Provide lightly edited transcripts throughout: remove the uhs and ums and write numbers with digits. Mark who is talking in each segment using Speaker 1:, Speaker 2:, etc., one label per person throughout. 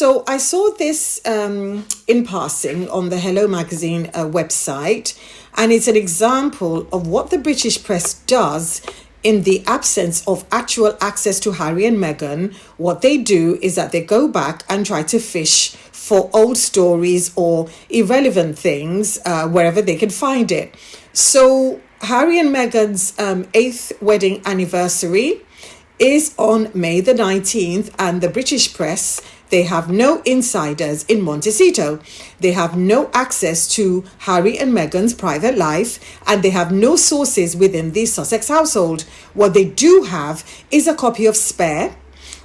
Speaker 1: So I saw this in passing on the Hello Magazine website, and it's an example of what the British press does in the absence of actual access to Harry and Meghan. What they do is that they go back and try to fish for old stories or irrelevant things wherever they can find it. So Harry and Meghan's 8th wedding anniversary is on May the 19th, and the British press, they have no insiders in Montecito. They have no access to Harry and Meghan's private life, and they have no sources within the Sussex household. What they do have is a copy of Spare,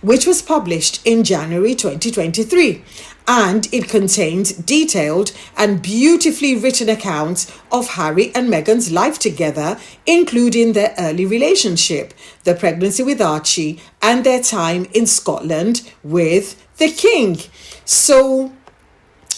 Speaker 1: which was published in January 2023. And it contains detailed and beautifully written accounts of Harry and Meghan's life together, including their early relationship, the pregnancy with Archie, and their time in Scotland with the King. So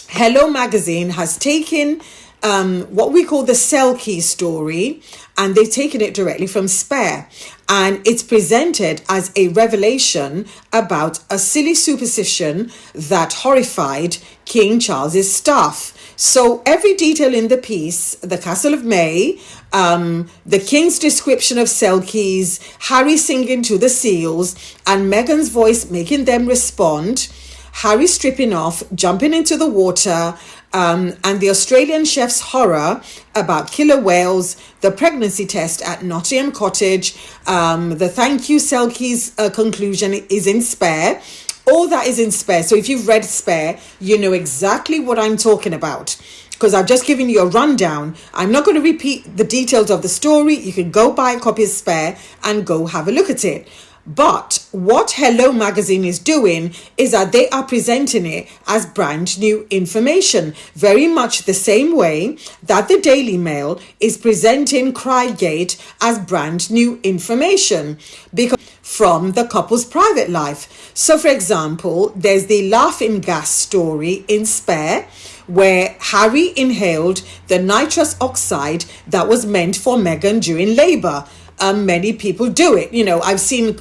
Speaker 1: Hello Magazine has taken what we call the Selkie story, and they've taken it directly from Spare. And it's presented as a revelation about a silly superstition that horrified King Charles's staff. So every detail in the piece, the Castle of May, the King's description of Selkies, Harry singing to the seals, and Meghan's voice making them respond, Harry stripping off, jumping into the water, and the Australian chef's horror about killer whales, the pregnancy test at Nottingham Cottage, the thank you Selkies conclusion is in Spare. All that is in Spare. So if you've read Spare, you know exactly what I'm talking about, because I've just given you a rundown. I'm not going to repeat the details of the story. You can go buy a copy of Spare and go have a look at it. But what Hello Magazine is doing is that they are presenting it as brand new information, very much the same way that the Daily Mail is presenting Crygate as brand new information, because from the couple's private life. So, for example, there's the laughing gas story in Spare, where Harry inhaled the nitrous oxide that was meant for Meghan during labour. Many people do it. You know, I've seen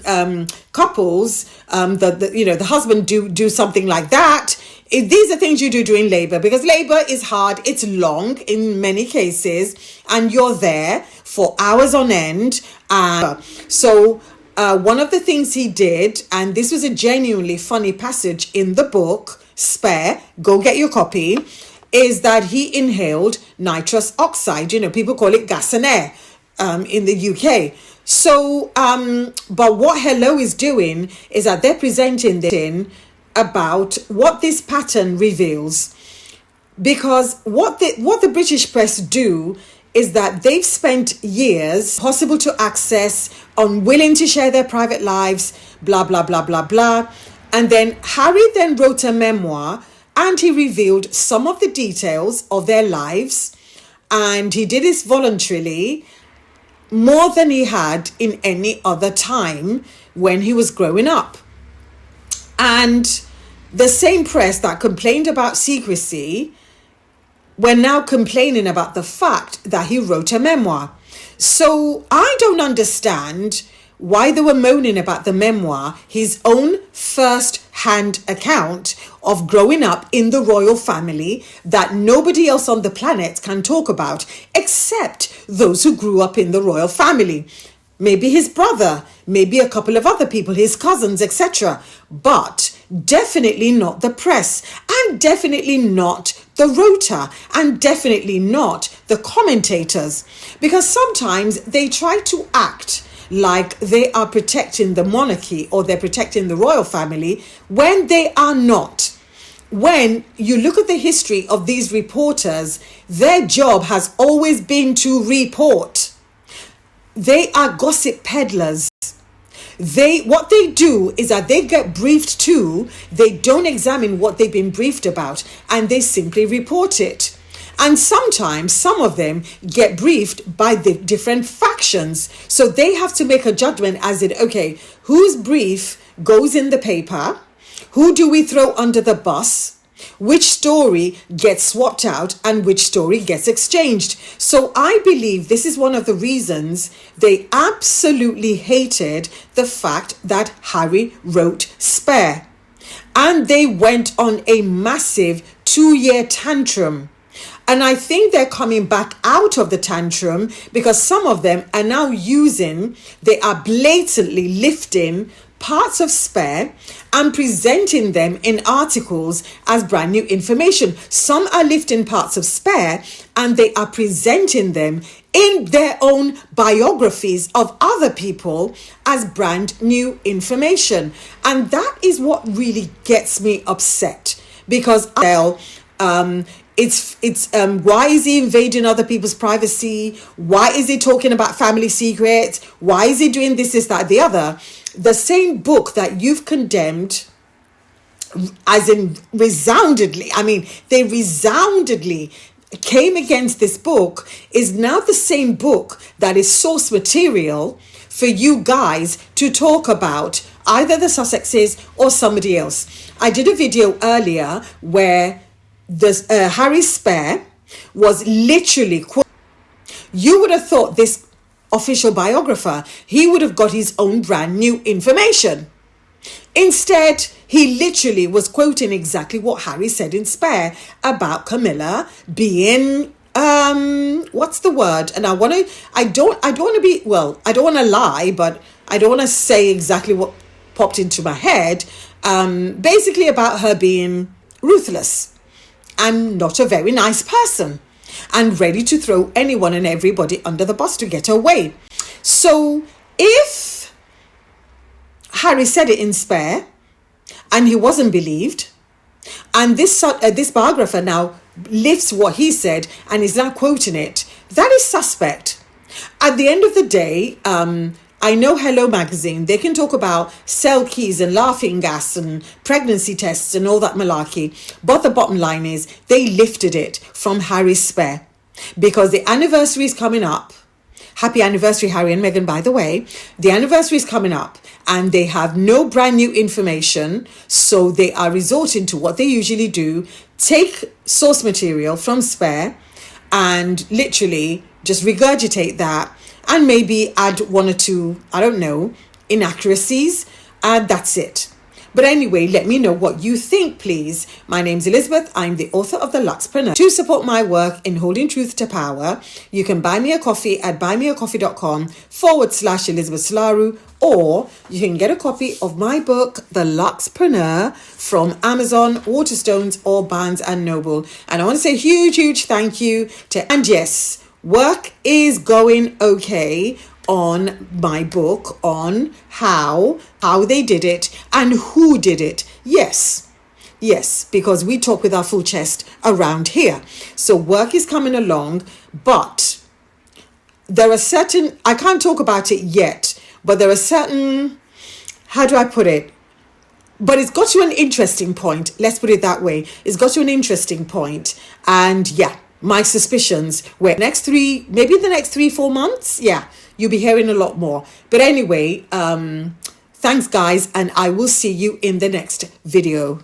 Speaker 1: couples, the husband do something like that. These are things you do during labour, because labour is hard. It's long in many cases, and you're there for hours on end. So one of the things he did, and this was a genuinely funny passage in the book, Spare, go get your copy, is that he inhaled nitrous oxide. You know, people call it gas and air. In the UK. So, but what Hello is doing is that they're presenting this about what this pattern reveals. Because what the British press do is that they've spent years possible to access, unwilling to share their private lives, blah, blah, blah, blah, blah. And then Harry then wrote a memoir, and he revealed some of the details of their lives. And he did this voluntarily, more than he had in any other time when he was growing up. And the same press that complained about secrecy were now complaining about the fact that he wrote a memoir. So I don't understand why they were moaning about the memoir, his own first-hand account of growing up in the royal family that nobody else on the planet can talk about except those who grew up in the royal family. Maybe his brother, maybe a couple of other people, his cousins, etc. But definitely not the press, and definitely not the rota, and definitely not the commentators. Because sometimes they try to act like they are protecting the monarchy or they're protecting the royal family when they are not. When you look at the history of these reporters, their job has always been to report. They are gossip peddlers. What they do is that they get briefed too. They don't examine what they've been briefed about, and they simply report it. And sometimes some of them get briefed by the different factions. So they have to make a judgment as in, okay, whose brief goes in the paper? Who do we throw under the bus? Which story gets swapped out and which story gets exchanged? So I believe this is one of the reasons they absolutely hated the fact that Harry wrote Spare. and they went on a massive 2-year tantrum. And I think they're coming back out of the tantrum because some of them are now they are blatantly lifting parts of Spare and presenting them in articles as brand new information. Some are lifting parts of Spare and they are presenting them in their own biographies of other people as brand new information. And that is what really gets me upset, because it's why is he invading other people's privacy? Why is he talking about family secrets? Why is he doing this, that, the other? The same book that you've condemned, as in resoundedly, I mean, they resoundedly came against this book, is now the same book that is source material for you guys to talk about either the Sussexes or somebody else. I did a video earlier where Harry Spare was literally, you would have thought this official biographer, he would have got his own brand new information. Instead, he literally was quoting exactly what Harry said in Spare about Camilla being what's the word? And I don't want to lie, but I don't want to say exactly what popped into my head. Basically about her being ruthless and not a very nice person, and ready to throw anyone and everybody under the bus to get her way. So if Harry said it in Spare and he wasn't believed, and this biographer now lifts what he said and is now quoting it, that is suspect. At the end of the day, I know Hello Magazine, they can talk about cell keys and laughing gas and pregnancy tests and all that malarkey. But the bottom line is they lifted it from Harry Spare because the anniversary is coming up. Happy anniversary, Harry and Meghan, by the way. The anniversary is coming up and they have no brand new information. So they are resorting to what they usually do, take source material from Spare and literally just regurgitate that and maybe add one or two, I don't know, inaccuracies, and that's it. But anyway, let me know what you think, please. My name's Elizabeth. I'm the author of The Luxpreneur. To support my work in holding truth to power, you can buy me a coffee at buymeacoffee.com/Elizabeth Slaru, or you can get a copy of my book, The Luxpreneur, from Amazon, Waterstones, or Barnes & Noble. And I want to say a huge thank you to, and yes, work is going okay on my book on how they did it and who did it. Yes, because we talk with our full chest around here. So work is coming along, but there are certain, I can't talk about it yet, but there are certain, how do I put it? But it's got to an interesting point. Let's put it that way. It's got to an interesting point. And yeah, my suspicions were the next 3-4 months. Yeah, you'll be hearing a lot more. But anyway, thanks guys, and I will see you in the next video.